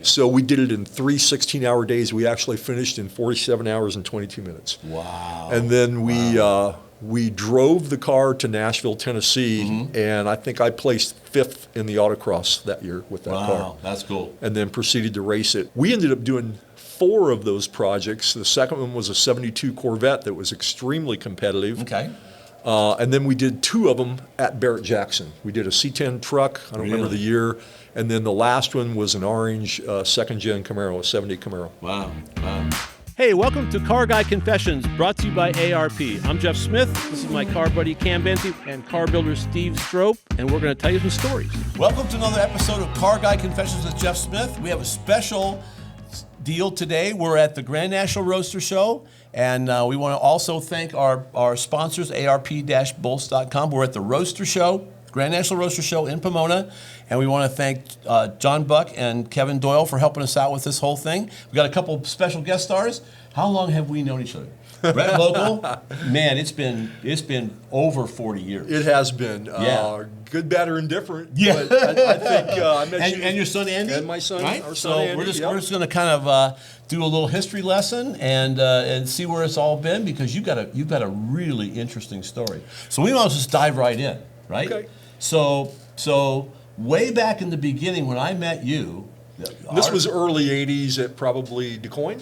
So we did it in 3 16-hour days. We actually finished in 47 hours and 22 minutes. Wow. And then we drove the car to Nashville, Tennessee, and I think I placed 5th in the autocross that year with that car. Wow, that's cool. And then proceeded to race it. We ended up doing 4 of those projects. The second one was a 72 Corvette that was extremely competitive. Okay. And then we did 2 of them at Barrett-Jackson. We did a C10 truck, I don't remember the year, and then the last one was an orange second-gen Camaro, a 70 Camaro. Wow, wow. Hey, welcome to Car Guy Confessions, brought to you by ARP. I'm Jeff Smith. This is my car buddy Cam Benty and car builder Steve Strope, and we're going to tell you some stories. Welcome to another episode of Car Guy Confessions with Jeff Smith. We have a special deal today. We're at the Grand National Roadster Show, and we want to also thank our sponsors, arp-bolts.com. We're at the Roadster Show, Grand National Roadster Show in Pomona, and we want to thank John Buck and Kevin Doyle for helping us out with this whole thing. We've got a couple special guest stars. How long have we known each other? Bret Voelkel, man, it's been over 40 years. It has been. Good, bad, or indifferent. Yeah. But I think I met you. And your son Andy? And my son, right? our son so Andy. we're just going to kind of do a little history lesson and see where it's all been, because you've got a really interesting story. So we might just dive right in, right? Okay. So way back in the beginning when I met you, This was early 80s at probably DuQuoin?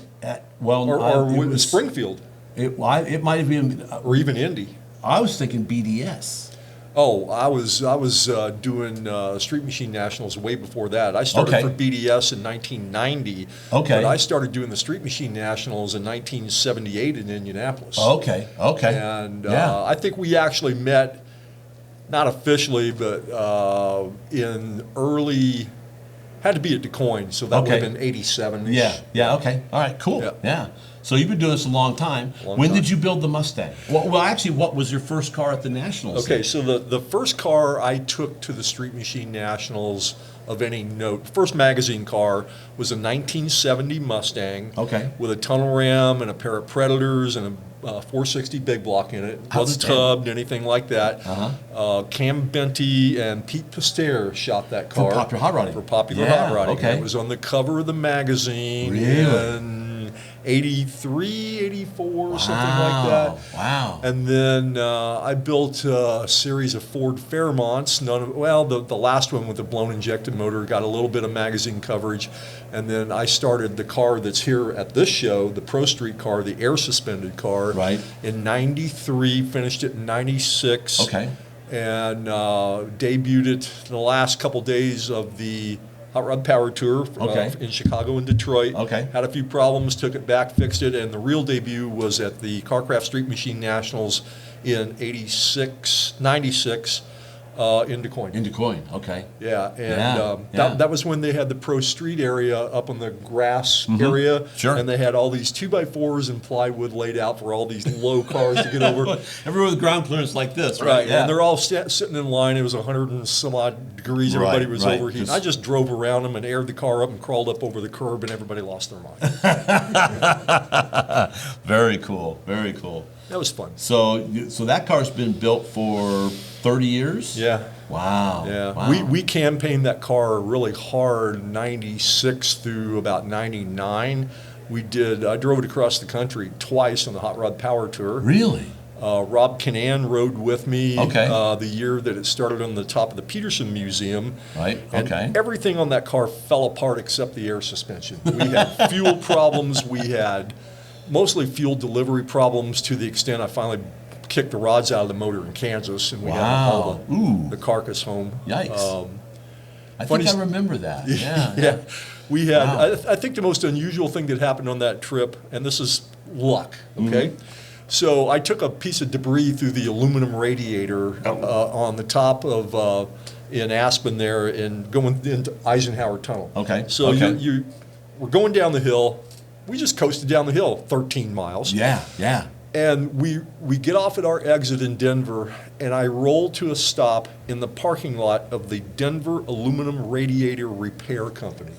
Or Springfield. It might have been, Or even Indy. I was thinking BDS. Oh, I was doing Street Machine Nationals way before that. I started for BDS in 1990. Okay. But I started doing the Street Machine Nationals in 1978 in Indianapolis. Okay. And I think we actually met, not officially, but in early, had to be at DuQuoin, so that would have been 87-ish. Yeah, okay. All right, cool. Yeah. So you've been doing this a long time. When did you build the Mustang? Well, actually, what was your first car at the Nationals? Okay, so the first car I took to the Street Machine Nationals of any note, first magazine car, was a 1970 Mustang with a tunnel ram and a pair of Predators and a 460 big block in it. Wasn't tubbed, anything like that. Cam Benty and Pete Pasteur shot that car. For Popular Hot Rodding. For Popular Hot Rodding. Okay. It was on the cover of the magazine. Really? In 83, 84, something like that. Wow. And then I built a series of Ford Fairmonts. The last one with the blown injected motor got a little bit of magazine coverage. And then I started the car that's here at this show, the Pro Street car, the air suspended car. Right. In 93, finished it in 96. Okay. And debuted it the last couple days of the Hot Rod Power Tour in Chicago and Detroit. Okay. Had a few problems, took it back, fixed it, and the real debut was at the Carcraft Street Machine Nationals in 96 in DuQuoin. In DuQuoin, okay. Yeah, and that was when they had the Pro Street area up on the grass area. Sure. And they had all these 2x4s and plywood laid out for all these low cars to get over. Everyone with ground clearance like this, right? Right, and they're all sitting in line. It was 100 and some odd degrees. Everybody was overheating. I just drove around them and aired the car up and crawled up over the curb, and everybody lost their mind. Very cool, very cool. That was fun. So that car's been built for 30 years? Yeah. Wow. Yeah. Wow. We campaigned that car really hard, 96 through about 99. I drove it across the country twice on the Hot Rod Power Tour. Really? Rob Kinnan rode with me the year that it started on the top of the Peterson Museum. Right, and everything on that car fell apart except the air suspension. We had fuel problems. We had mostly fuel delivery problems, to the extent I finally kicked the rods out of the motor in Kansas, and we had to haul the carcass home. Yikes. I think I remember that. Yeah. We had, I think the most unusual thing that happened on that trip, and this is luck, okay? So I took a piece of debris through the aluminum radiator on the top of, in Aspen there, and going into Eisenhower Tunnel. Okay. So we're going down the hill. We just coasted down the hill 13 miles. Yeah. And we get off at our exit in Denver, and I roll to a stop in the parking lot of the Denver Aluminum Radiator Repair Company.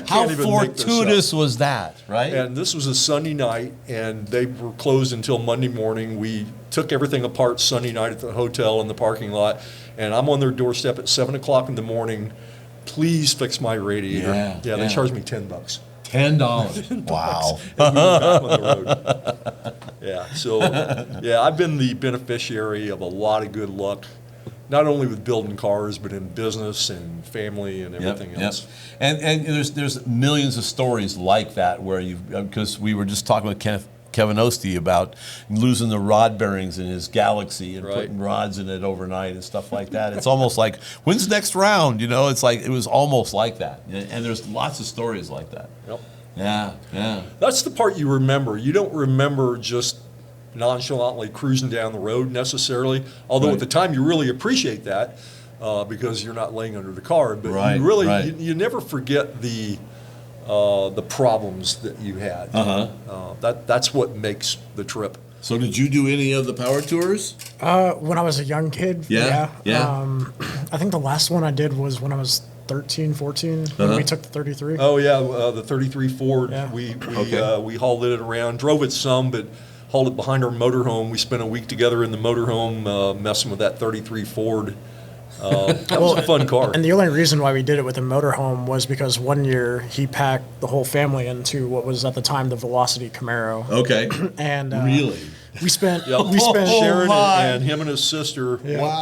How fortuitous was that, right? And this was a Sunday night, and they were closed until Monday morning. We took everything apart Sunday night at the hotel in the parking lot, and I'm on their doorstep at 7 o'clock in the morning please fix my radiator. Yeah, They charged me $10. $10. Wow. And we were back on the road. Yeah, so I've been the beneficiary of a lot of good luck, not only with building cars, but in business and family and everything else. And there's millions of stories like that where because we were just talking with Kevin Ostie about losing the rod bearings in his Galaxy and putting rods in it overnight and stuff like that. It's almost like, when's the next round? You know, it's like, it was almost like that. And there's lots of stories like that. Yep. Yeah. That's the part you remember. You don't remember just nonchalantly cruising down the road necessarily, although at the time you really appreciate that because you're not laying under the car. But you really, you never forget the problems that you had. That's what makes the trip. So did you do any of the power tours? When I was a young kid, Yeah. I think the last one I did was when I was 13, 14, when we took the 33. Oh yeah, the 33 Ford. Yeah. We hauled it around, drove it some, but hauled it behind our motorhome. We spent a week together in the motorhome messing with that 33 Ford. That was a fun car. And the only reason why we did it with a motorhome was because one year he packed the whole family into what was at the time the Velocity Camaro. Okay. And really? We spent Sharon and him and his sister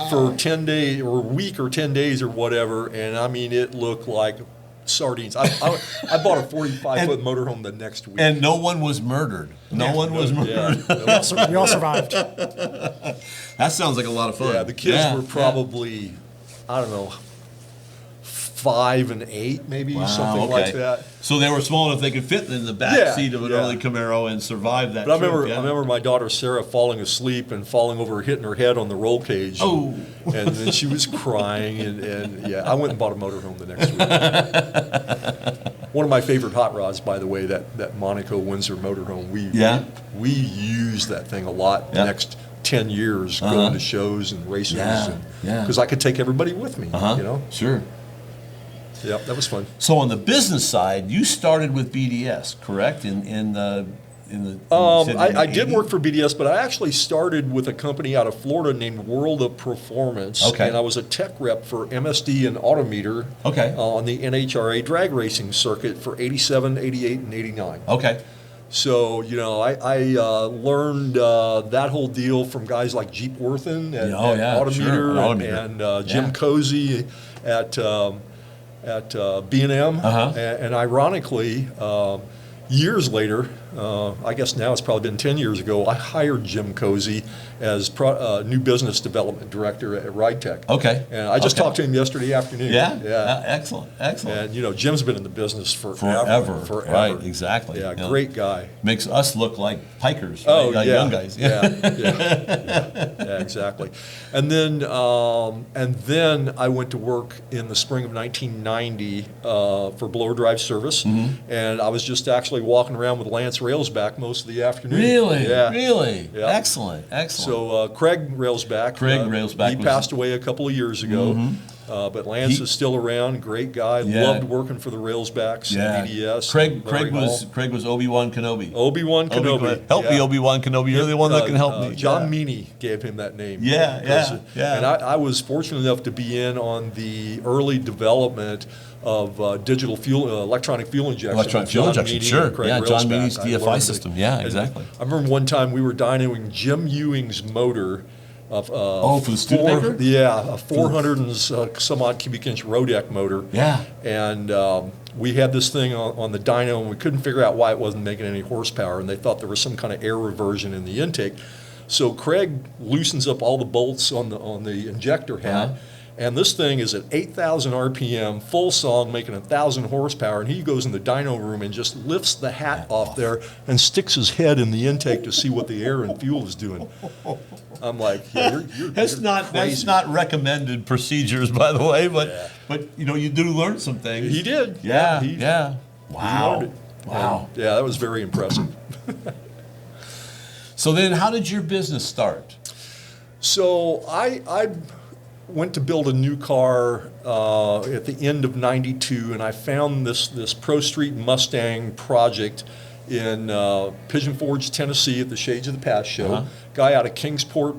for 10 days or a week or 10 days or whatever, and I mean it looked like sardines. I bought a 45-foot motorhome the next week. And no one was murdered. No one was murdered. we all survived. That sounds like a lot of fun. Yeah, the kids were probably, I don't know, 5 and 8, maybe something like that. So they were small enough they could fit in the back seat of an early Camaro and survive that. But I remember my daughter Sarah falling asleep and falling over, hitting her head on the roll cage. Oh, and then she was crying, and I went and bought a motorhome the next week. One of my favorite hot rods, by the way, that Monaco Windsor motorhome. We used that thing a lot the next 10 years, going to shows and races, because I could take everybody with me. You know, sure. Yeah, that was fun. So on the business side, you started with BDS, correct? I did work for BDS, but I actually started with a company out of Florida named World of Performance. Okay. And I was a tech rep for MSD and Autometer. Okay. On the NHRA drag racing circuit for 87, 88, and 89. Okay. So, you know, I learned that whole deal from guys like Jeep Worthen at Autometer and Jim Cozy at B&M. And ironically, years later, I guess now it's probably been 10 years ago, I hired Jim Cozy as new business development director at Ridetech. Okay. And I just talked to him yesterday afternoon. Yeah. Excellent. And, you know, Jim's been in the business Forever. Right, exactly. Yeah, great guy. Makes us look like pikers, right? Oh, Young guys. Yeah, exactly. And then I went to work in the spring of 1990 for blower drive service, and I was just actually walking around with Lance Railsback most of the afternoon. Really? Yeah. Really? Yeah. Excellent. So Craig Railsback. He passed away a couple of years ago. But Lance is still around. Great guy. Loved working for the Railsbacks and BDS. Craig was Obi-Wan Kenobi. Obi-Wan Kenobi. Help me, Obi-Wan Kenobi. You're the one that can help me. John Meany gave him that name. Yeah. And I was fortunate enough to be in on the early development of digital fuel, electronic fuel injection. Electronic fuel injection, sure. John John Meany's DFI system. Yeah, exactly. I remember one time we were dynoing Jim Ewing's motor. For the Studebaker? Yeah, a 400 and some odd cubic inch Rodeck motor. Yeah. And we had this thing on the dyno, and we couldn't figure out why it wasn't making any horsepower, and they thought there was some kind of air reversion in the intake. So Craig loosens up all the bolts on the injector hat, and this thing is at 8,000 RPM, full song, making 1,000 horsepower, and he goes in the dyno room and just lifts the hat off there and sticks his head in the intake to see what the air and fuel is doing. I'm like, you're That's not recommended procedures, by the way, but you know, you do learn some things. He did. Yeah. Wow. He learned it. Wow. And, that was very impressive. So then, how did your business start? So I went to build a new car at the end of '92, and I found this Pro Street Mustang project in Pigeon Forge, Tennessee, at the Shades of the Past show. Guy out of Kingsport,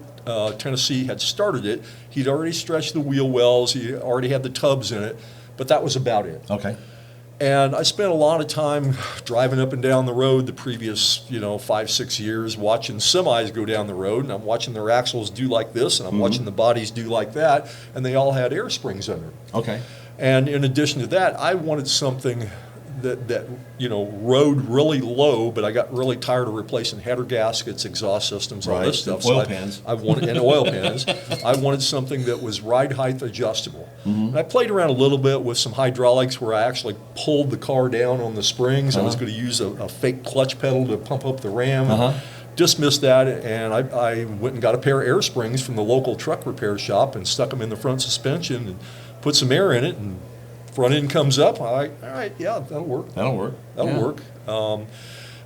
Tennessee, had started it. He'd already stretched the wheel wells. He already had the tubs in it. but that was about it. Okay. And I spent a lot of time driving up and down the road the previous, 5-6 years, watching semis go down the road, and I'm watching their axles do like this, and I'm watching the bodies do like that, and they all had air springs under them. Okay. And in addition to that, I wanted something that rode really low, but I got really tired of replacing header gaskets, exhaust systems, all this stuff. Oil pans. I wanted, and oil pans. I wanted something that was ride height adjustable. And I played around a little bit with some hydraulics where I actually pulled the car down on the springs. I was going to use a fake clutch pedal to pump up the ram. Dismissed that, and I went and got a pair of air springs from the local truck repair shop and stuck them in the front suspension and put some air in it, and front end comes up. All right, yeah, that'll work. That'll work. That'll work.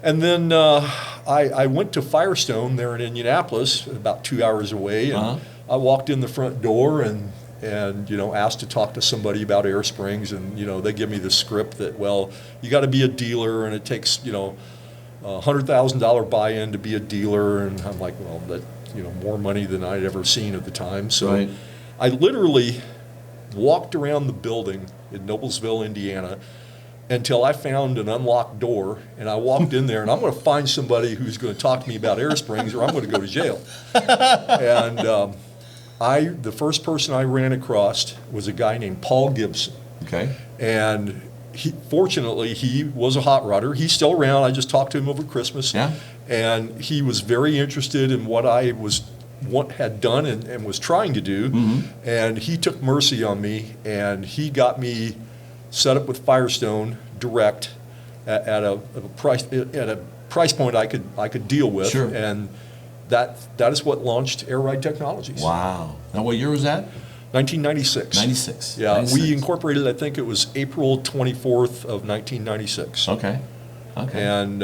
And then I went to Firestone there in Indianapolis, about 2 hours away, and I walked in the front door and asked to talk to somebody about air springs, and they give me the script that, well, you got to be a dealer, and it takes $100,000 buy-in to be a dealer, and I'm like, well, that more money than I'd ever seen at the time. So I literally walked around the building in Noblesville, Indiana, until I found an unlocked door, and I walked in there, and I'm going to find somebody who's going to talk to me about air springs, or I'm going to go to jail. And the first person I ran across was a guy named Paul Gibson. Okay. And fortunately, he was a hot rodder. He's still around. I just talked to him over Christmas. Yeah. And he was very interested in what I had done and was trying to do. And he took mercy on me, and he got me set up with Firestone direct at a price point I could deal with. Sure. And that is what launched Airide Technologies. Wow. Now, what year was that? 1996. 96. Yeah, 96. we incorporated, I think it was April 24th of 1996. Okay. Okay. And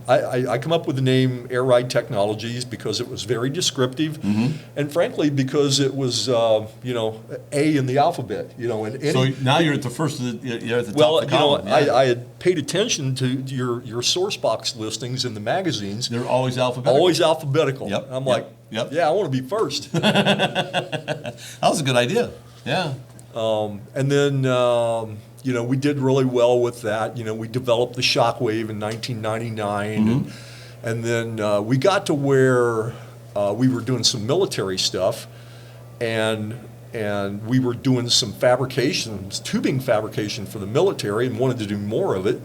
I come up with the name Airide Technologies because it was very descriptive, and frankly because it was A in the alphabet. So now you're at the first of you're at the well, top of the column. I had paid attention to your source box listings in the magazines. They're always alphabetical. Always alphabetical. Yep. I'm like, yeah, I want to be first. That was a good idea. Yeah. And then. We did really well with that. We developed the Shockwave in 1999, and then we got to where we were doing some military stuff, and we were doing some tubing fabrication for the military, and wanted to do more of it.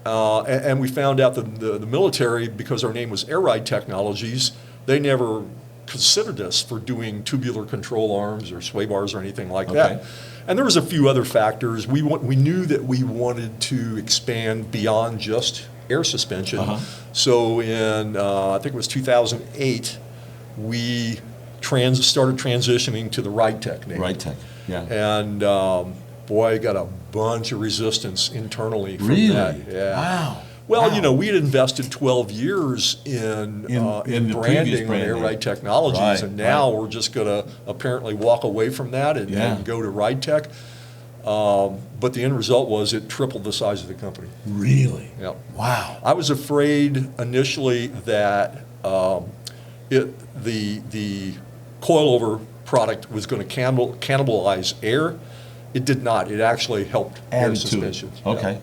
And we found out that the military, because our name was Airide Technologies, they never considered us for doing tubular control arms or sway bars or anything like that. And there was a few other factors. We knew that we wanted to expand beyond just air suspension. So in, I think it was 2008, we started transitioning to the Ridetech name. Ridetech, yeah. And boy, I got a bunch of resistance internally from that. Yeah. Wow. Well, we had invested 12 years in branding on Airide Technologies, and now we're just going to apparently walk away from that and go to Ridetech. But the end result was it tripled the size of the company. Really? Yeah. Wow. I was afraid initially that the coilover product was going to cannibalize air. It did not. It actually helped air suspension. Okay.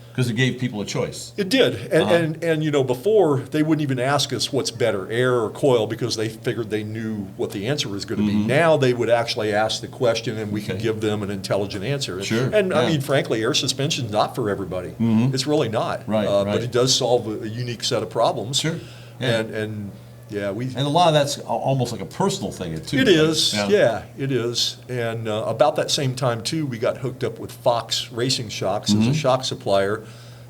Because it gave people a choice. It did, and before they wouldn't even ask us what's better, air or coil, because they figured they knew what the answer was going to be. Now they would actually ask the question, and we could give them an intelligent answer. Sure. And I mean, frankly, air suspension is not for everybody. It's really not. Right. But it does solve a unique set of problems. Sure. Yeah. And a lot of that's almost like a personal thing too. It is, it is. And about that same time too, we got hooked up with Fox Racing Shocks as a shock supplier,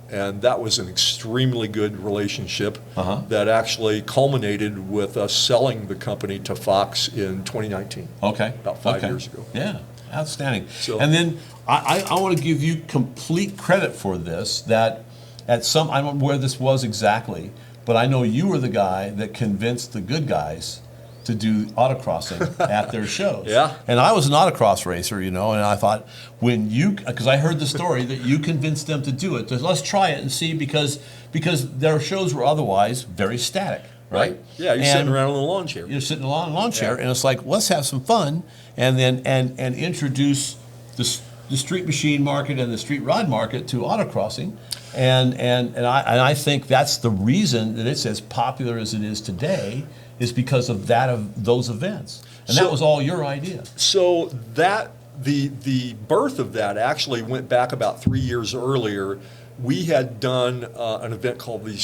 and that was an extremely good relationship that actually culminated with us selling the company to Fox in 2019. Okay, about 5 years ago. Yeah, outstanding. So, and then I want to give you complete credit for this. That I don't know where this was exactly. But I know you were the guy that convinced the good guys to do autocrossing at their shows. Yeah. And I was an autocross racer, and I thought because I heard the story that you convinced them to do it. So let's try it and see because their shows were otherwise very static, right? Yeah, you're sitting around on the lawn chair. You're sitting on a lawn chair, and it's like, let's have some fun and then and introduce this the street machine market and the street rod market to autocrossing, and I think that's the reason that it's as popular as it is today, is because of those events, and that was all your idea. So that the birth of that actually went back about 3 years earlier. We had done an event called the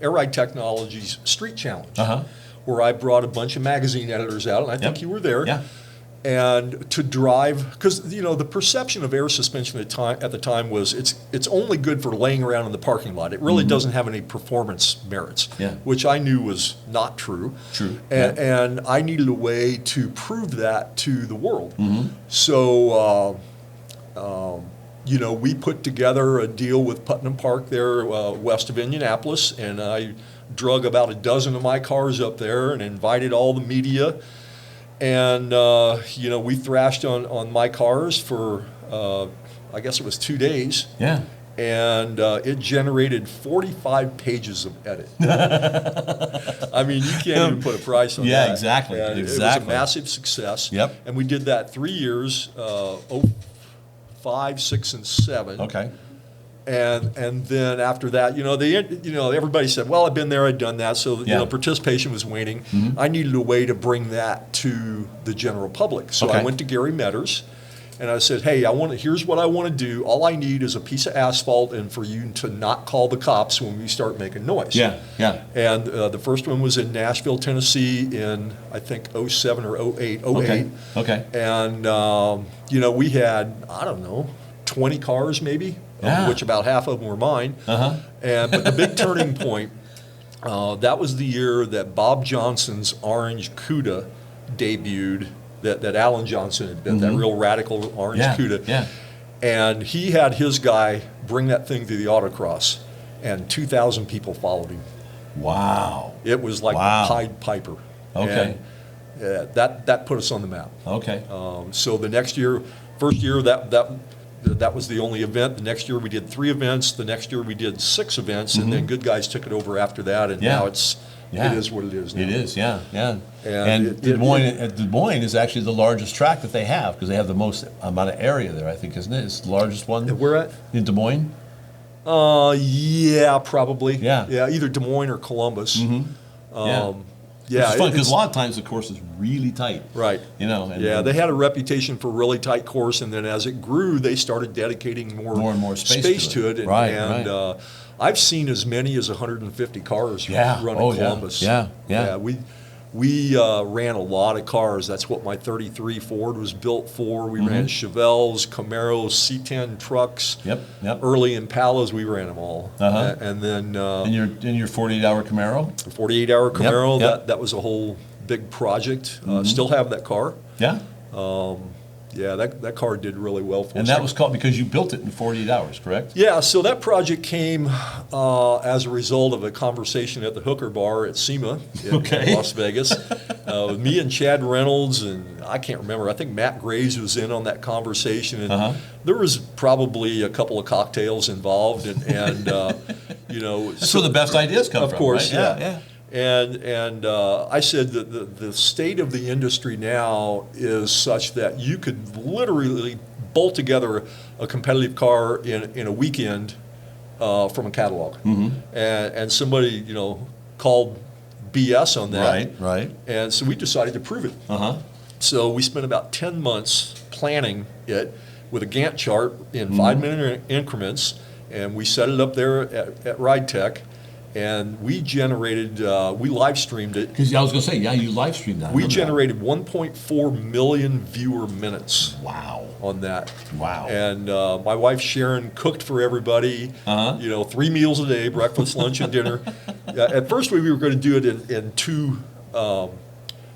Airide Technologies Street Challenge, where I brought a bunch of magazine editors out, and I think you were there. Yeah. And to drive, because the perception of air suspension at the time was it's only good for laying around in the parking lot. It really doesn't have any performance merits, which I knew was not true. True. And I needed a way to prove that to the world. So, we put together a deal with Putnam Park there west of Indianapolis, and I drug about a dozen of my cars up there and invited all the media. And, we thrashed on my cars for, I guess it was 2 days. Yeah. And it generated 45 pages of edit. I mean, you can't even put a price on that. Yeah, exactly. And exactly. It was a massive success. Yep. And we did that 3 years, 05, 6, and 7. Okay. And then after that, everybody said, well, I've been there, I've done that. So, participation was waning. I needed a way to bring that to the general public. So I went to Gary Metters and I said, hey, here's what I want to do. All I need is a piece of asphalt and for you to not call the cops when we start making noise. Yeah, yeah. And the first one was in Nashville, Tennessee in, I think, 07 or 08. Okay. And, we had, I don't know, 20 cars maybe. Of which about half of them were mine. But the big turning point, that was the year that Bob Johnson's orange Cuda debuted, that Alan Johnson had built, that real radical orange Cuda. Yeah. And he had his guy bring that thing to the autocross, and 2,000 people followed him. Wow. It was like the Pied Piper. Okay. And, that put us on the map. Okay. So the next year, first year, that was the only event. The next year we did 3 events. The next year we did 6 events, and then Good Guys took it over after that. And now it is what it is now. It is, yeah. And Des Moines is actually the largest track that they have because they have the most amount of area there, I think, isn't it? It's the largest one. Where at? In Des Moines. Yeah, probably. Yeah, either Des Moines or Columbus. Yeah, it's fun because a lot of times the course is really tight. Right. They had a reputation for really tight course, and then as it grew, they started dedicating more and more space to it. And I've seen as many as 150 cars run in Columbus. Yeah. We ran a lot of cars. That's what my 33 Ford was built for. We ran Chevelles, Camaros, C10 trucks. Yep. Early Impalas, we ran them all. And then in your 48-hour Camaro? 48-hour Camaro, that was a whole big project. Still have that car. Yeah. That car did really well for us. And that was called because you built it in 48 hours, correct? Yeah, so that project came as a result of a conversation at the Hooker Bar at SEMA in Las Vegas. With me and Chad Reynolds, and I can't remember, I think Matt Graves was in on that conversation. And there was probably a couple of cocktails involved. And That's where the best ideas come from, of course, right? Yeah. And I said that the state of the industry now is such that you could literally bolt together a competitive car in a weekend from a catalog. And somebody, called BS on that. Right. And so we decided to prove it. So we spent about 10 months planning it with a Gantt chart in 5-minute increments, and we set it up there at Ridetech. And we generated, we live streamed it. Because I was going to say, you live streamed that. We generated 1.4 million viewer minutes. Wow. On that. Wow. And my wife Sharon cooked for everybody. 3 meals a day, breakfast, lunch, and dinner. At first, we were going to do it in two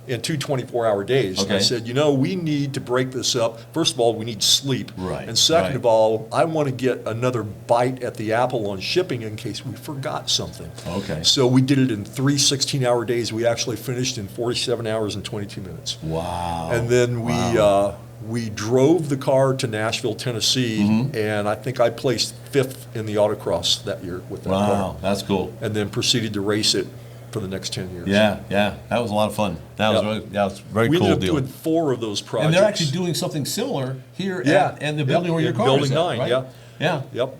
24-hour days. And I said, we need to break this up. First of all, we need sleep. Right. And second of all, I want to get another bite at the apple on shipping in case we forgot something. Okay. So we did it in 3 16-hour days. We actually finished in 47 hours and 22 minutes. Wow. And then we drove the car to Nashville, Tennessee, and I think I placed 5th in the autocross that year with that car. Wow, that's cool. And then proceeded to race it for the next 10 years. Yeah, that was a lot of fun. That was really, that was a very We cool ended up deal. doing 4 of those projects. And they're actually doing something similar here at the building where your car Building is at, 9, right? yeah. Yep.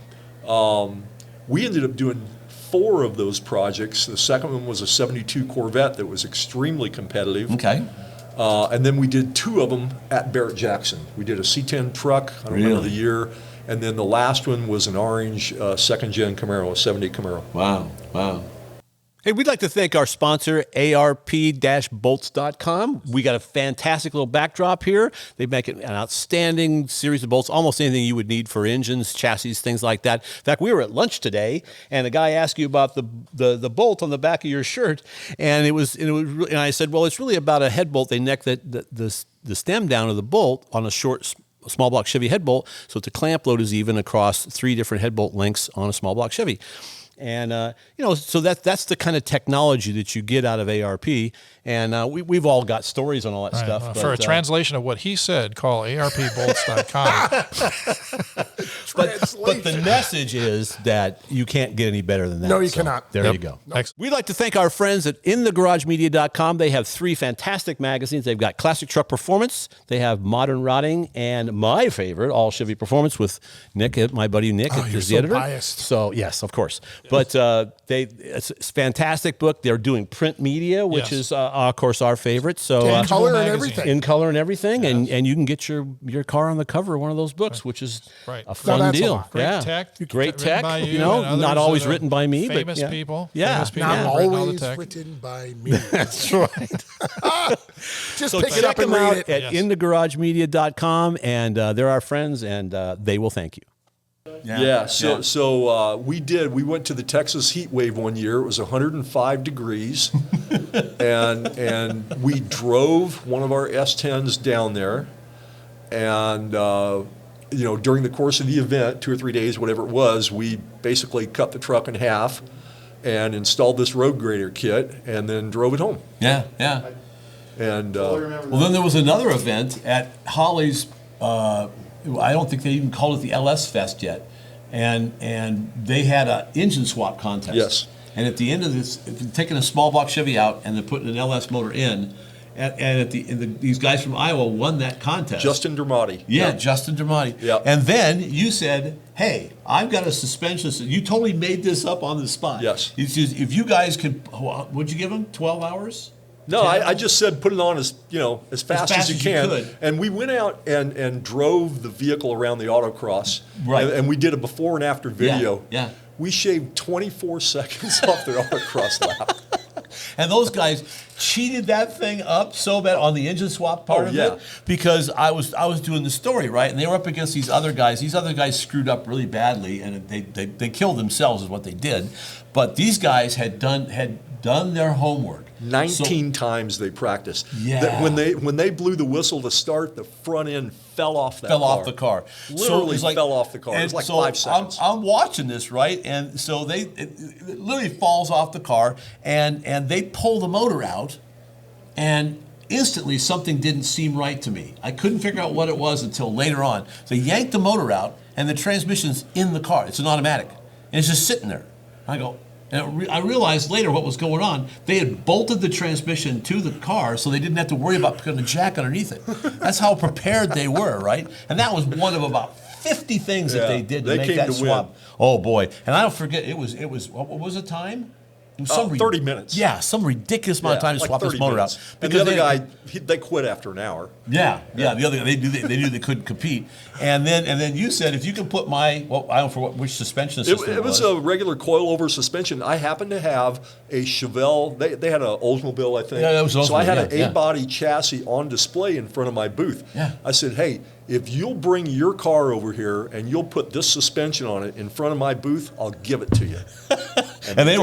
We ended up doing 4 of those projects. The second one was a 72 Corvette that was extremely competitive. Okay. And then we did 2 of them at Barrett-Jackson. We did a C10 truck, I don't remember the year, and then the last one was an orange second-gen Camaro, a 70 Camaro. Wow. Hey, we'd like to thank our sponsor, ARP-bolts.com. We got a fantastic little backdrop here. They make an outstanding series of bolts, almost anything you would need for engines, chassis, things like that. In fact, we were at lunch today, and a guy asked you about the bolt on the back of your shirt, and and I said, well, it's really about a head bolt. They neck the stem down of the bolt on a short, small block Chevy head bolt, so the clamp load is even across 3 different head bolt lengths on a small block Chevy. And, so that's the kind of technology that you get out of ARP. And we've all got stories on all that stuff. For a translation of what he said, call arpbolts.com. But the message is that you can't get any better than that. No, you cannot. There you go. Next. We'd like to thank our friends at InTheGarageMedia.com. They have 3 fantastic magazines. They've got Classic Truck Performance, they have Modern Rotting, and my favorite, All Chevy Performance with Nick, my buddy Nick, Oh, is you're the so editor. biased. So yes, of course. But it's a fantastic book. They're doing print media, which is of course our favorite. So In color and magazine. everything. in color and everything, and you can get your car on the cover of one of those books, which is Right. a fun that's a deal. lot. Great tech. Great written tech. by You know, and not others always that are written by me, famous but people. Yeah. Famous people Not have written all the always tech. written by me. That's right. Just So pick it check up and them read out it. at InTheGarageMedia.com, and they're our friends, and they will thank you. So we went to the Texas heat wave one year. It was 105 degrees, and we drove one of our S10s down there, and during the course of the event, 2 or 3 days, whatever it was, we basically cut the truck in half and installed this road grader kit, and then drove it home. Yeah. And Well, then there was another event at Holley's. I don't think they even called it the LS Fest yet, and they had an engine swap contest. Yes. And at the end of this, taking a small block Chevy out and then putting an LS motor in, and these guys from Iowa won that contest. Justin Dermody. Yeah, Justin Dermody. Yeah. And then you said, hey, I've got a suspension system. You totally made this up on the spot. Yes. You said, if you guys can, what'd you give them? 12 hours? No, 10? I just said put it on as fast as you can. could. And we went out and drove the vehicle around the autocross. Right. And we did a before and after video. Yeah. We shaved 24 seconds off their autocross lap. And those guys cheated that thing up so bad on the engine swap part of yeah. it, because I was doing the story, right, and they were up against these other guys. These other guys screwed up really badly, and they killed themselves is what they did. But these guys had done their homework. 19 times they practiced. Yeah. When they blew the whistle to start, the front end fell off that Fell car. off the car. Literally it was fell off the car. It was like 5 seconds. I'm watching this, right? And so it literally falls off the car, and they pull the motor out, and instantly something didn't seem right to me. I couldn't figure out what it was until later on. They yanked the motor out, and the transmission's in the car. It's an automatic, and it's just sitting there. I go. And I realized later what was going on. They had bolted the transmission to the car so they didn't have to worry about putting a jack underneath it. That's how prepared they were, right? And that was one of about 50 things that they did to make that swap. Oh boy! And I don't forget, it was what was the time? It was 30 minutes. Yeah, some ridiculous amount of time to like swap this 30 motor minutes. out. And the other guy, they quit after an hour. Yeah. The other guy, they knew they couldn't compete. And then you said, if you can put I don't know which suspension system It was a regular coilover suspension. I happened to have a Chevelle. They had an Oldsmobile, I think. Yeah, that was an so I had Oldsmobile, an yeah. 8-body chassis on display in front of my booth. Yeah. I said, hey, if you'll bring your car over here and you'll put this suspension on it in front of my booth, I'll give it to you. And they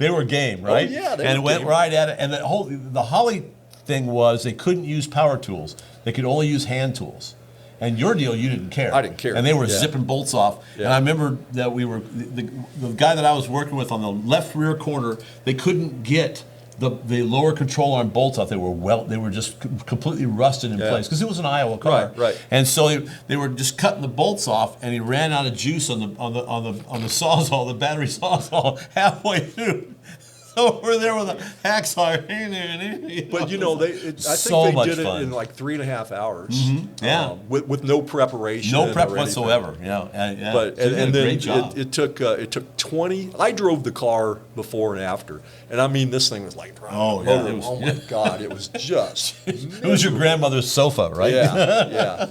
were game, right? Oh, yeah, they and were went game. right at it. And the Holley thing was they couldn't use power tools; they could only use hand tools. And your deal, you didn't care. I didn't care. And they were Yeah. zipping bolts off. Yeah. And I remember that the guy that I was working with on the left rear corner, they couldn't get the lower control arm bolts out. They were just completely rusted in place because it was an Iowa car. Right. And so they were just cutting the bolts off, and he ran out of juice on the sawzall, the battery sawzall halfway through. over there with a hacksaw. But you know, I think So they much did it fun. in like 3.5 hours. Yeah. With no preparation. No prep or anything. whatsoever. Yeah. But So you did and a then great job. it took 20. I drove the car before and after, and I mean this thing was like driving Oh, a yeah, motor. it was- Oh my God, it was just It was your grandmother's sofa, right? yeah.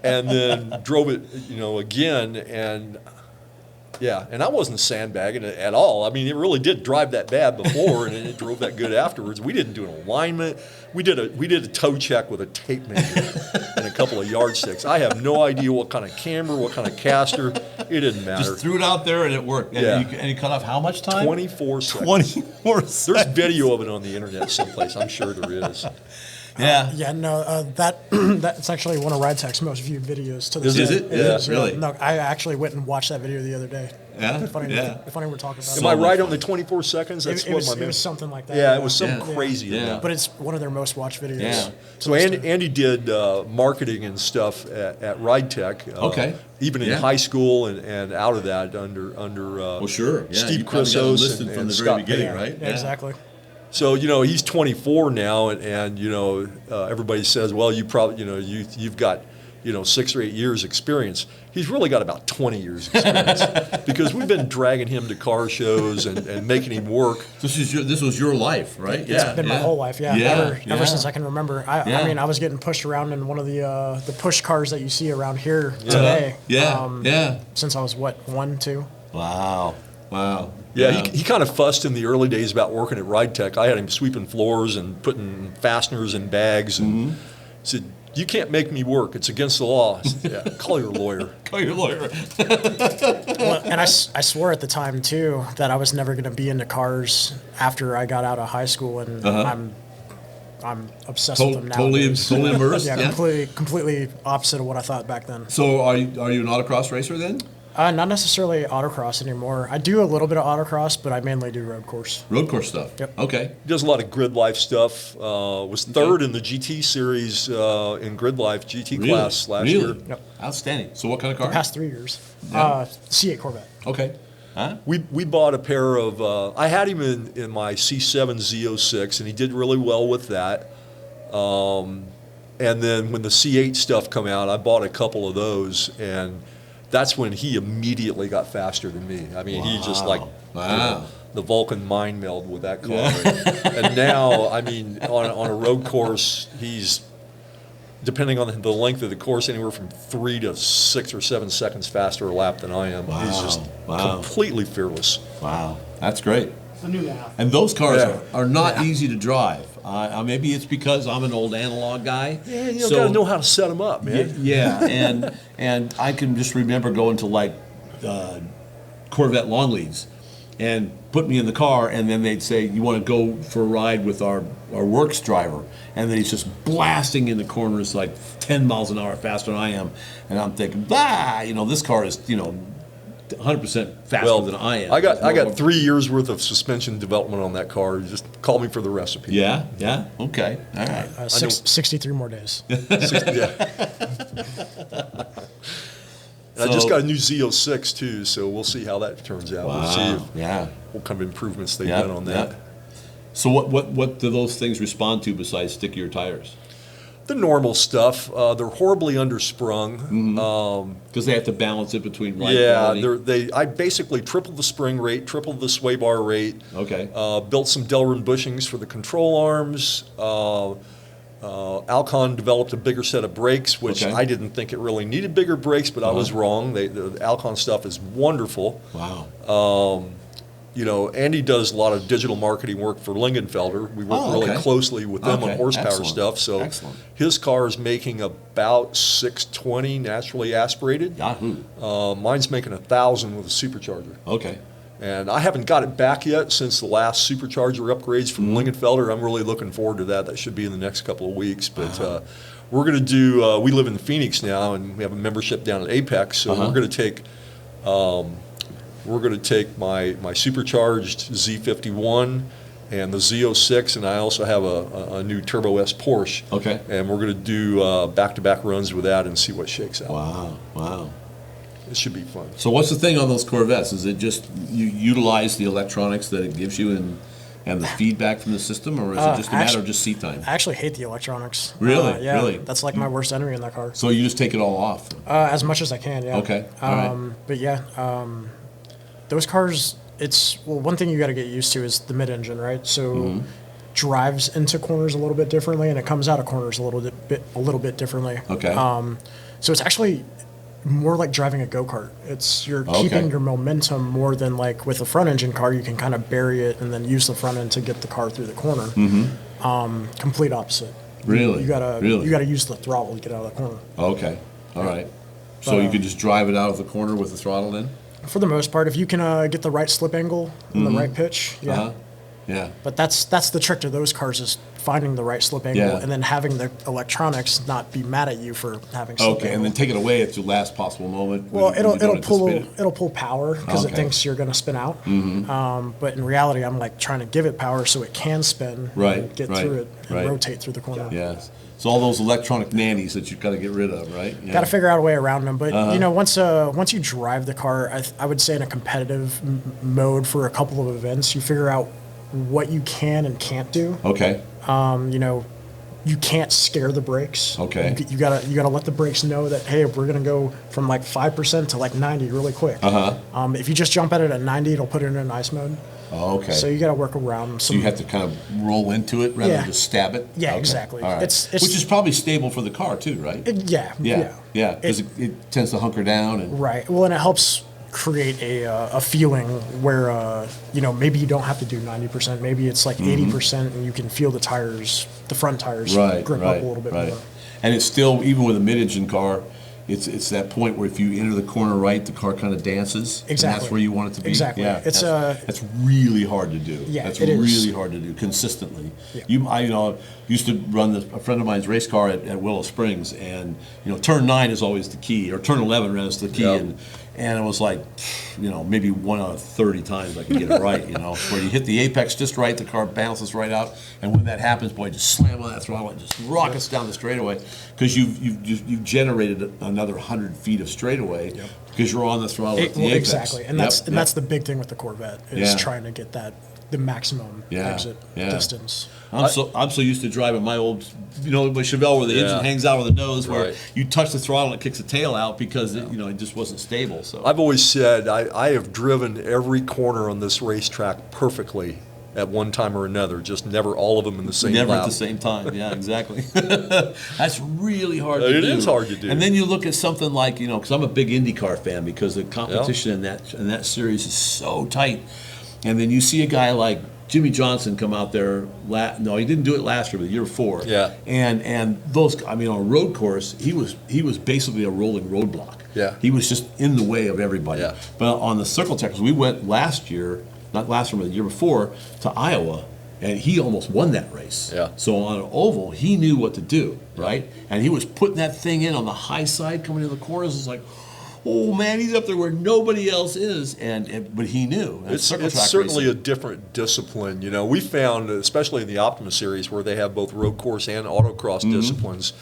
And then drove it, again, and and I wasn't sandbagging it at all. I mean, it really did drive that bad before, and it drove that good afterwards. We didn't do an alignment. We did a toe check with a tape measure and a couple of yardsticks. I have no idea what kind of camber, what kind of caster. It didn't matter. Just threw it out there and it worked. And, Yeah. and you cut off how much time? 24 seconds. 24 There's seconds. video of it on the internet someplace. I'm sure there is. Yeah. Yeah, no, that's actually one of Ridetech's most viewed videos to this Is day. it? Yeah, really? No, I actually went and watched that video the other day. Yeah? Funny, Yeah. funny we're talking about Am it. I much right fun. on the 24 seconds? That's It what my was memory. something like that. Yeah, it was some Yeah. crazy Yeah. amount. But it's one of their most watched videos. Yeah. So Andy did marketing and stuff at Ridetech. Okay. Even in Yeah. high school and out of that under Well, sure. Yeah. Steve you probably got it Chrysos listed and, from and the very Scott beginning, Payne. right? Yeah, exactly. So he's 24 now, and everybody says, well, you probably you've got 6 or 8 years experience. He's really got about 20 years experience because we've been dragging him to car shows and making him work. This was your life, right? It's been my whole life, ever since I can remember. I mean, I was getting pushed around in one of the push cars that you see around here today. Yeah. Since I was 1, 2. Wow. Yeah, he kind of fussed in the early days about working at Ridetech. I had him sweeping floors and putting fasteners in bags, and said, "You can't make me work. It's against the law." I said, yeah, call your lawyer. Call your lawyer. Well, and I swore at the time too that I was never going to be into cars after I got out of high school, and I'm obsessed with them now. Totally immersed. Yeah, completely opposite of what I thought back then. So are you an autocross racer then? Not necessarily autocross anymore. I do a little bit of autocross, but I mainly do road course. Road course stuff. Yep. Okay. He does a lot of Gridlife stuff. Was third in the GT series in Gridlife GT class last year. Yep. Outstanding. So what kind of car? The past 3 years. Yeah. C8 Corvette. Okay. Huh? We bought a pair of. I had him in my C7 Z06, and he did really well with that. And then when the C8 stuff come out, I bought a couple of those, and that's when he immediately got faster than me. I mean, he just like the Vulcan mind meld with that car. And now, I mean, on a road course, he's, depending on the length of the course, anywhere from 3 to 6 or 7 seconds faster a lap than I am. He's just completely fearless. Wow. That's great. I knew that. And those cars are not easy to drive. Maybe it's because I'm an old analog guy. Yeah, you got to know how to set them up, man. Yeah, and I can just remember going to like Corvette long leads and put me in the car, and then they'd say, "You want to go for a ride with our works driver?" And then he's just blasting in the corners like 10 miles an hour faster than I am, and I'm thinking, this car is 100% faster than I am. I got 3 years worth of suspension development on that car. You just call me for the recipe. Yeah. Okay. All right. 63 more days. I just got a new Z06 too, so we'll see how that turns out. We'll see what kind of improvements they've done on that. So what do those things respond to besides stickier tires? The normal stuff. They're horribly undersprung. Because they have to balance it between ride quality. I basically tripled the spring rate, tripled the sway bar rate. Okay. Built some Delrin bushings for the control arms. Alcon developed a bigger set of brakes, which I didn't think it really needed bigger brakes, but I was wrong. The Alcon stuff is wonderful. Wow. Andy does a lot of digital marketing work for Lingenfelder. We work really closely with them on horsepower stuff. So his car is making about 620 naturally aspirated. Yahoo. Mine's making 1,000 with a supercharger. Okay. And I haven't got it back yet since the last supercharger upgrades from Lingenfelder. I'm really looking forward to that. That should be in the next couple of weeks. But we're going to do, we live in Phoenix now, and we have a membership down at Apex. So we're going to take my supercharged Z51 and the Z06, and I also have a new Turbo S Porsche. Okay. And we're going to do back-to-back runs with that and see what shakes out. Wow. It should be fun. So what's the thing on those Corvettes? Is it just you utilize the electronics that it gives you and the feedback from the system, or is it just a matter of just seat time? I actually hate the electronics. Really? Yeah, Really? that's like my worst enemy in that car. So you just take it all off? As much as I can, yeah. Okay, all right. But yeah, those cars, one thing you got to get used to is the mid-engine, right? So drives into corners a little bit differently, and it comes out of corners a little bit differently. Okay. So it's actually more like driving a go-kart. You're keeping your momentum more than like with a front engine car, you can kind of bury it and then use the front end to get the car through the corner. Complete opposite. Really? You gotta use the throttle to get out of the corner. Okay, all right. So you could just drive it out of the corner with the throttle in? For the most part, if you can get the right slip angle and the right pitch, yeah. Yeah. But that's the trick to those cars is finding the right slip angle Yeah. and then having the electronics not be mad at you for having slip Okay, angle. and then take it away at your last possible moment. Well, when you don't anticipate it. it'll pull power because it Okay. thinks you're going to spin out. But in reality, I'm like trying to give it power so it can spin, Right, and get right, through it, and right. rotate through the corner. Yes. So all those electronic nannies that you've got to get rid of, right? Yeah. Got to figure out a way around them. But once you drive the car, I would say in a competitive mode for a couple of events, you figure out what you can and can't do. Okay. You can't scare the brakes. Okay. You gotta let the brakes know that, hey, we're gonna go from like 5% to like 90 really quick. If you just jump at it at 90, it'll put it in ice mode. Oh, okay. So you gotta work around. So you have to kind of roll into it rather Yeah. than just stab it? Yeah, Okay. exactly. All right. It's- Which is probably stable for the car too, right? Yeah. Yeah, because it tends to hunker down and Right. Well, and it helps create a feeling where maybe you don't have to do 90%. Maybe it's like 80%, and you can feel the front tires grip up a little bit more. And it's still, even with a mid-engine car, it's that point where if you enter the corner right, the car kind of dances. Exactly. And that's where you want it to be. Exactly. Yeah, It's that's really hard to do. Yeah, that's it is. really hard to do consistently. Yeah. I used to run a friend of mine's race car at Willow Springs, and turn 9 is always the key, or turn 11 is the key, Yep. and it was like, maybe 1 out of 30 times I can get it right, where you hit the apex just right, the car bounces right out, and when that happens, boy, just slam on that throttle and just rockets down the straightaway, because you've generated another 100 feet of straightaway, because you're on the throttle at the apex. Exactly, and that's the big thing with the Corvette is trying to get the maximum exit distance. I'm so used to driving my old, my Chevelle where the engine hangs out of the nose, where Right. you touch the throttle and it kicks the tail out because it just wasn't stable. So I've always said I have driven every corner on this racetrack perfectly at one time or another, just never all of them in the same never lap. at the same time. Yeah, exactly. That's really hard to do. It is hard to do. And then you look at something like, because I'm a big IndyCar fan, because the competition in that series is so tight. And then you see a guy like Jimmy Johnson come out there. No, he didn't do it last year, but the year before. Yeah. And those, on a road course, he was basically a rolling roadblock. Yeah. He was just in the way of everybody. Yeah. But on the circle track, 'cause we went last year, not last year, but the year before, to Iowa, and he almost won that race. Yeah. So on an oval, he knew what to do, right? And he was putting that thing in on the high side, coming to the corners. It's like, oh man, he's up there where nobody else is, but he knew. It's certainly a different discipline. We found, especially in the Optima series, where they have both road course and autocross disciplines,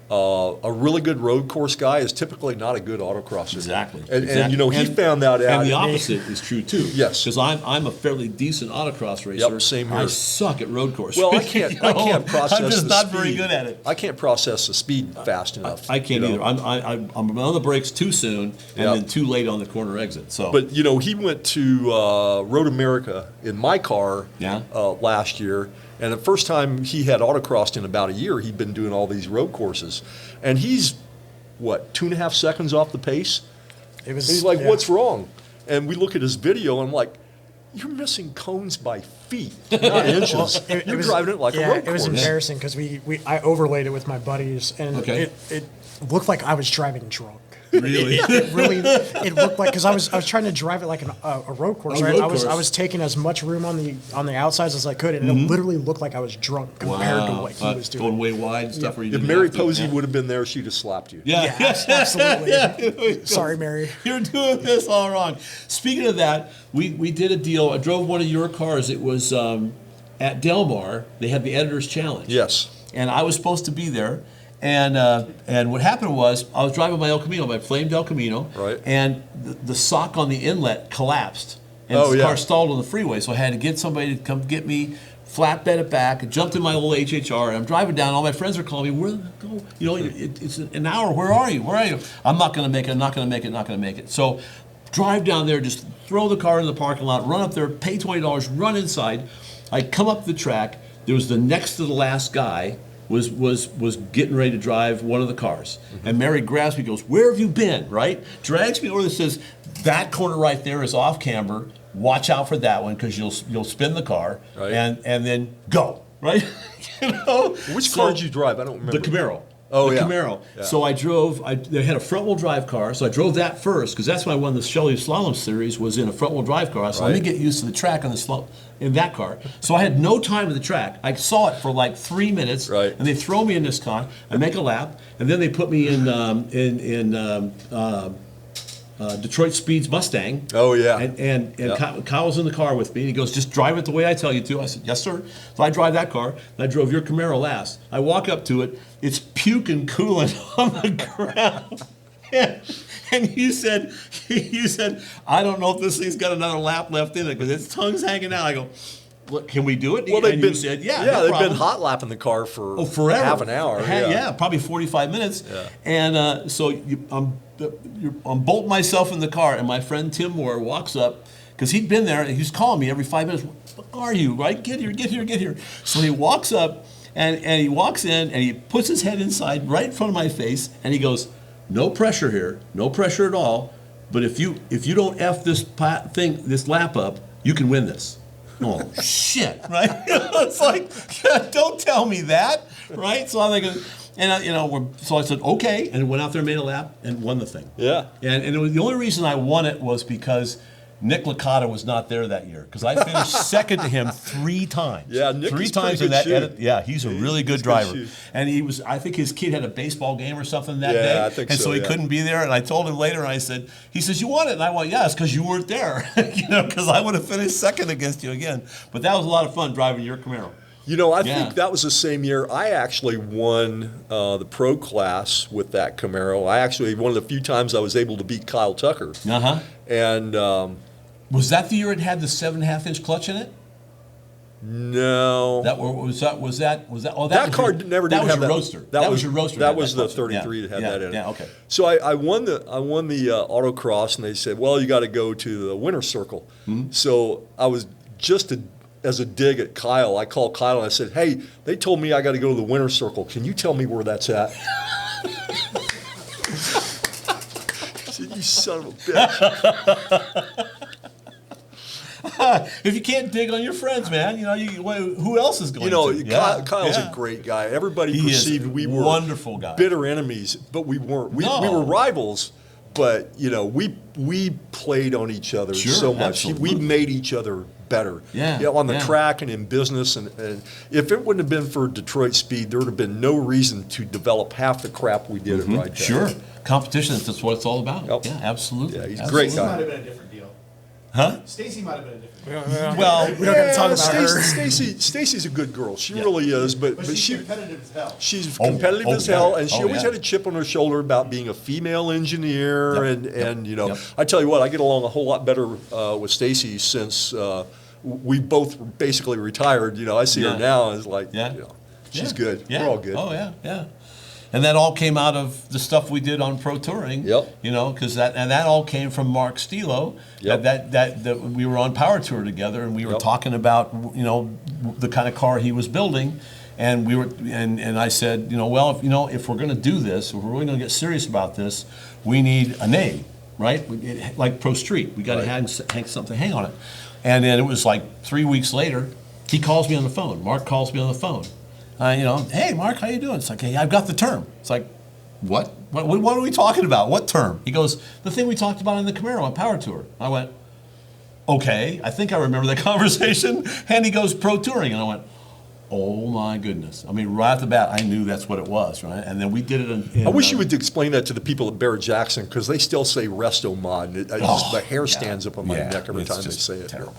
a really good road course guy is typically not a good autocrosser. Exactly. And he found that out. And the opposite is true too. Yes. Because I'm a fairly decent autocross racer. Yep, same here. I suck at road course. Well, I can't process. I'm just the not speed. very good at it. I can't process the speed fast enough. I can't either. I'm on the brakes too soon, and then too late on the corner exit. So, But he went to Road America in my car last year, and the first time he had autocrossed in about a year, he'd been doing all these road courses, and he's 2.5 seconds off the pace. And he's like, "What's wrong?" And we look at his video, and I'm like, "You're missing cones by feet, not inches. You're driving it like a road course." It was embarrassing because I overlaid it with my buddies, and it looked like I was driving drunk. Really? It looked like, because I was trying to drive it like a road course, right? I was taking as much room on the outsides as I could, and it literally looked like I was drunk compared to what he was doing. Going way wide and stuff. Where you If didn't Mary have to. Posey would have been there, she'd have slapped you. Yeah. Absolutely. Sorry, Mary. You're doing this all wrong. Speaking of that, we did a deal. I drove one of your cars. It was at Del Mar. They had the Editor's Challenge. Yes. And I was supposed to be there. And what happened was I was driving my El Camino, my flamed El Camino. Right. And the sock on the inlet collapsed. and Oh, the yeah. car stalled on the freeway, so I had to get somebody to come get me, flatbed it back, and jumped in my little HHR, and I'm driving down. All my friends are calling me, where the go? You know, it's an hour. Where are you? Where are you? I'm not going to make it. I'm not going to make it. Not going to make it. So drive down there, just throw the car in the parking lot, run up there, pay $20, run inside. I come up the track. There was the next to the last guy was getting ready to drive one of the cars. And Mary grabs me, goes, where have you been, right? Drags me over and says, that corner right there is off camber. Watch out for that one because you'll spin the car, Right. and then go, right? You know? Which car did you drive? I don't remember. The Camaro. Oh, the yeah. Camaro. Yeah. So they had a front-wheel drive car, so I drove that first, because that's when I won the Shelley Slalom Series, was in a front-wheel drive car. So let me Right. get used to the track on in that car. So I had no time in the track. I saw it for like 3 minutes, Right. and they throw me in this car. I make a lap, and then they put me in Detroit Speed's Mustang. Oh, yeah. And Yeah. Kyle was in the car with me, and he goes, just drive it the way I tell you to. I said, yes, sir. So I drive that car, and I drove your Camaro last. I walk up to it, it's puking coolant on the ground. And you said, I don't know if this thing's got another lap left in it, because its tongue's hanging out. I go, look, can we do it? Well, they've and been, you said, yeah, yeah, no they've problem. been hot lapping the car for Forever. half an hour. Yeah, probably 45 minutes. Yeah. And so I'm bolting myself in the car, and my friend Tim Moore walks up, because he'd been there, and he's calling me every 5 minutes. What are you? Right? Get here, get here, get here. So he walks up, and he walks in, and he puts his head inside right in front of my face, and he goes, no pressure here, no pressure at all, but if you don't F this lap up, you can win this. Oh, shit, right? It's like, don't tell me that, right? So I'm thinking, and so I said, okay, and went out there, made a lap, and won the thing. Yeah. And it was, the only reason I won it was because Nick Licata was not there that year, because I finished second to him 3 times. Yeah, Nick three is times pretty in good that shoot. edit. Yeah, he's a really good he's good driver. shoot. And he was, I think his kid had a baseball game or something that Yeah, day. I think and so, so he yeah. couldn't be there. And I told him later, and I said, he says, you won it. And I went, yeah, it's because you weren't there. Because I would have finished second against you again. But that was a lot of fun driving your Camaro. You know, I Yeah. think that was the same year I actually won the pro class with that Camaro. One of the few times I was able to beat Kyle Tucker. Uh-huh. And Was that the year it had the 7.5-inch clutch in it? no. That car was your, never did that was have your that. Roadster. That was your Roadster. That had was the clutch in it. 33 that had Yeah, that in it. Yeah, okay. So I won the autocross, and they said, well, you got to go to the winner's circle. Mm-hmm. So I was just as a dig at Kyle. I called Kyle and I said, hey, they told me I got to go to the winner's circle. Can you tell me where that's at? I said, you son of a bitch. If you can't dig on your friends, man, who else is going You know, to? Yeah, Kyle's yeah. a great guy. Everybody He is perceived a we were wonderful guy. bitter enemies, but we weren't. We No. were rivals, but we played on each other Sure, so much. absolutely. We made each other better. Yeah, On the yeah. track and in business, and if it wouldn't have been for Detroit Speed, there would have been no reason to develop half the crap we did at Ridetech. Sure. Competition, that's what it's all about. Yep. Yeah, absolutely. Yeah, he's a Absolutely. great Stacy might guy. have been a different deal. Huh? Stacy might have been a different deal. Well, We don't got to talk about her. Stacy's a good girl. She really is, but But she's she. competitive as hell. She's Oh, competitive oh, as hell, yeah. and she Oh, always yeah. had a chip on her shoulder about being a female engineer, and Yep. I tell you what, I get along a whole lot better with Stacy since we both basically retired. I see Yeah. her now, and it's like, Yeah. she's Yeah. good. Yeah. We're all good. Oh, yeah, yeah. And that all came out of the stuff we did on Pro Touring. Yep. Because that all came from Mark Stilo. Yep. That we were on Power Tour together, and we were Yep. talking about the kind of car he was building, and we were and I said, well, if we're going to do this, if we're really going to get serious about this, we need a name, right? Like Pro Street, we got to hang something, hang on it. And then it was like 3 weeks later, he calls me on the phone. Mark calls me on the phone. Hey, Mark, how you doing? It's like, hey, I've got the term. It's like, what? What are we talking about? What term? He goes, the thing we talked about in the Camaro on Power Tour. I went, okay, I think I remember that conversation. And he goes, Pro Touring. And I went, oh my goodness. I mean, right off the bat, I knew that's what it was, right? And then we did it in I wish you would explain that to the people at Barrett Jackson, because they still say Resto Mod. And the hair stands up on my neck every it's time they just say it. terrible.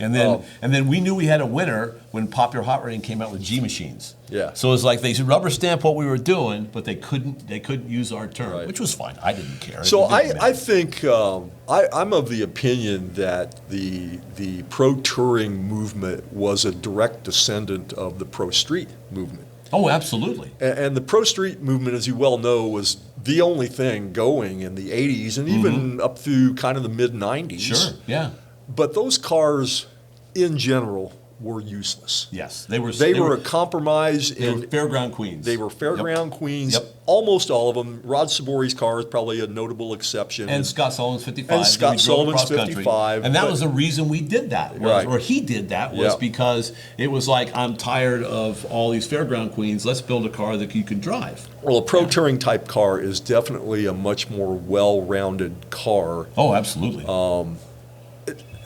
And then we knew we had a winner when Pop Your Hot Rod came out with G machines. Yeah. So it was like they rubber stamp what we were doing, but they couldn't use our term, Right. which was fine. I didn't care. So It didn't I matter. think I'm of the opinion that the pro touring movement was a direct descendant of the pro street movement. Oh, absolutely. And the pro street movement, as you well know, was the only thing going in the 80s and even up through kind of the mid 90s. Sure. Yeah. But those cars, in general, were useless. Yes. They were a compromise They were in fairground queens. They were fairground Yep. queens. Yep. Almost all of them. Rod Sabori's car is probably a notable exception. And Scott Sullivan's 55. And that Scott we drove Sullivan's across country. 55, And that but- was the reason we did that. Right. Or he did that was Yep. because it was like, I'm tired of all these fairground queens. Let's build a car that you can drive. Well, a pro touring type car is definitely a much more well-rounded car. Oh, absolutely.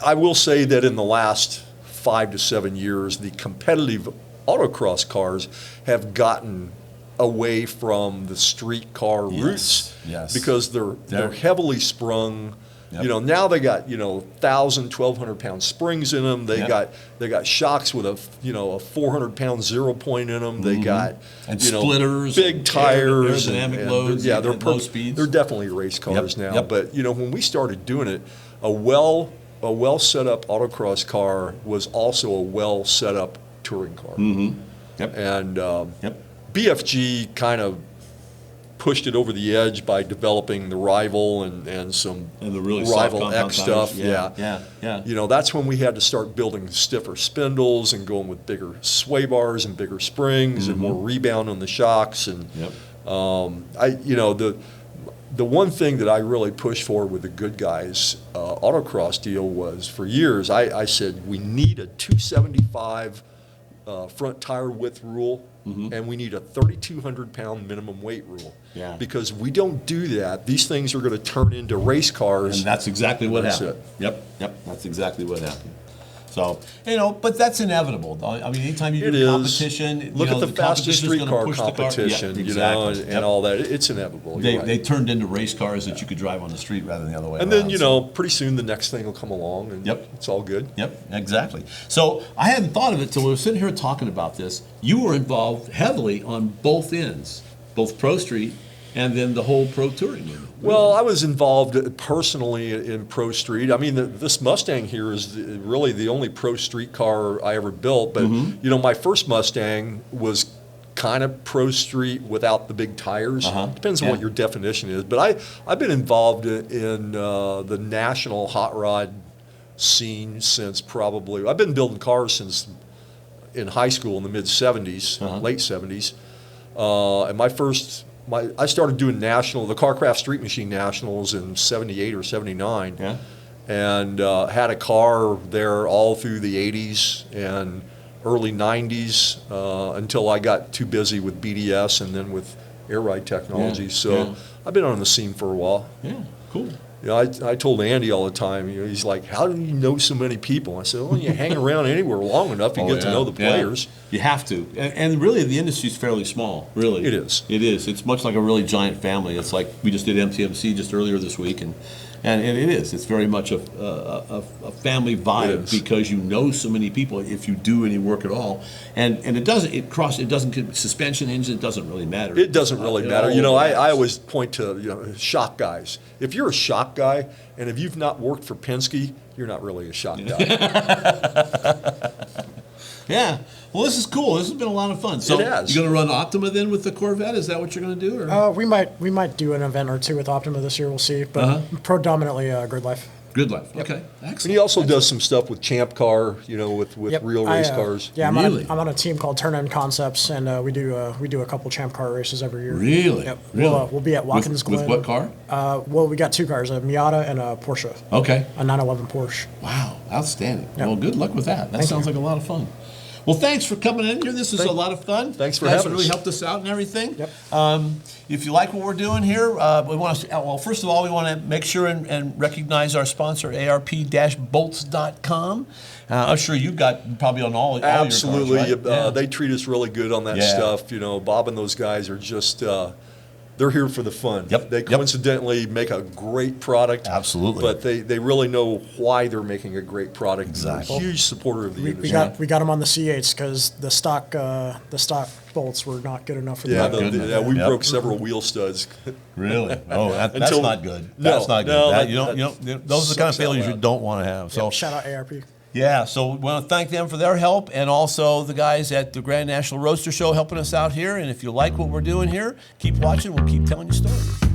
I will say that in the last 5 to 7 years, the competitive autocross cars have gotten away from the street car roots yes. because they're heavily sprung. Yep. You know, now they got 1,000, 1,200 pound springs in them. They Yep. got shocks with a 400 pound 0 point in them. They got And splitters, big and tires, aerodynamic loads, yeah, and they're low speeds. They're definitely race cars Yep. now. Yep. But when we started doing it, a well set up autocross car was also a well set up touring car. Yep. And Yep. BFG kind of pushed it over the edge by developing the Rival and some And the really soft Rival compound X tires. stuff. Yeah. That's when we had to start building stiffer spindles and going with bigger sway bars and bigger springs and more rebound on the shocks. And Yep. the one thing that I really pushed for with the Good Guys autocross deal was, for years, I said we need a 275 front tire width rule, and we need a 3,200 pound minimum weight rule. Yeah. Because we don't do that, these things are going to turn into race cars. And that's exactly what That's happened. it. Yep. That's exactly what happened. So, but that's inevitable. I mean, anytime you It do is. competition, Look at the fastest competition's street gonna car push the car- competition, Yeah, exactly. and all that. It's inevitable. They, You're right. they turned into race cars that you could drive on the street rather than the other way And around. then, pretty soon the next thing will come along, and Yep. it's all good. Yep, exactly. So I hadn't thought of it till we were sitting here talking about this. You were involved heavily on both ends, both Pro Street and then the whole Pro Touring movement. Well, I was involved personally in Pro Street. I mean, this Mustang here is really the only Pro Street car I ever built. But, my first Mustang was kind of Pro Street without the big tires. Depends on what your definition is. But I've been involved in the national hot rod scene since probably, I've been building cars since in high school in the mid-'70s, late 70s. And I started doing the Carcraft Street Machine Nationals in 78 or 79. Yeah. And had a car there all through the 80s and early 90s until I got too busy with BDS and then with airide technology. Yeah, So yeah. I've been on the scene for a while. Yeah, cool. I told Andy all the time, he's like, how do you know so many people? I said, well, you hang around anywhere long enough, you get to know the players. You have to. And really, the industry's fairly small, really. It is. It is. It's much like a really giant family. It's like we just did MTMC just earlier this week, and it is. It's very much a family vibe because you know so many people if you do any work at all. And it doesn't suspension engine, it doesn't really matter. It doesn't really matter. all I always point to shock guys. If you're a shock guy and if you've not worked for Penske, you're not really a shock guy. Yeah. Well, this is cool. This has been a lot of fun. So It has. you're going to run Optima then with the Corvette? Is that what you're going to do? Or? We might do an event or two with Optima this year. We'll see, but predominantly Gridlife. Gridlife. Okay. Excellent. And he also does some stuff with Champ Car, with Yep. real race cars. Yeah, Really? I'm on a team called Turn End Concepts, and we do a couple Champ Car races every year. Really? Yep. Really? We'll be at Watkins Glen. With what car? Well, we got two cars, a Miata and a Porsche. Okay. A 911 Porsche. Wow. Outstanding. Yep. Well, good luck with that. That sounds like a lot of fun. Well, thanks for coming in here. This was a lot of fun. Thanks for You guys having really us. helped us out and everything. Yep. If you like what we're doing here, we want to. Well, first of all, we want to make sure and recognize our sponsor, arp-bolts.com. I'm sure you've got probably on all Absolutely. your cars, right? They treat us really good on that Yeah. stuff. Bob and those guys are just they're here for the fun. Yep, They yep. coincidentally make a great product. Absolutely. But they really know why they're making a great product. Exactly. They're a huge supporter of the We industry. got them on the C8s because the stock bolts were not good enough for Yeah, the we Yep. broke several wheel studs. Really? Oh, that's Until- not good. No, That's not good. no, That- that- you don't, that those are the kind of sucks out failures you loud. don't want to have. So, Shout out ARP. yeah, so we want to thank them for their help and also the guys at the Grand National Roadster Show helping us out here. And if you like what we're doing here, keep watching. We'll keep telling you stories.